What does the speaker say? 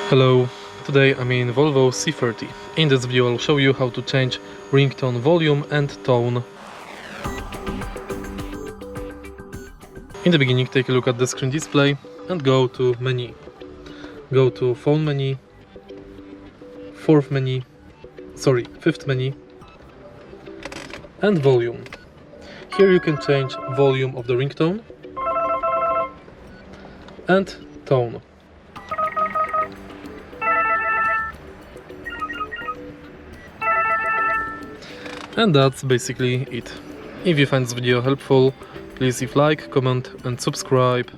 Hello, today I'm in Volvo C30. In this video I'll show you how to change ringtone volume and tone. In the beginning take a look at the screen display and go to menu. Go to phone menu, fifth menu and volume. Here you can change volume of the ringtone and tone. And that's basically it. If you find this video helpful, please leave like, comment and subscribe.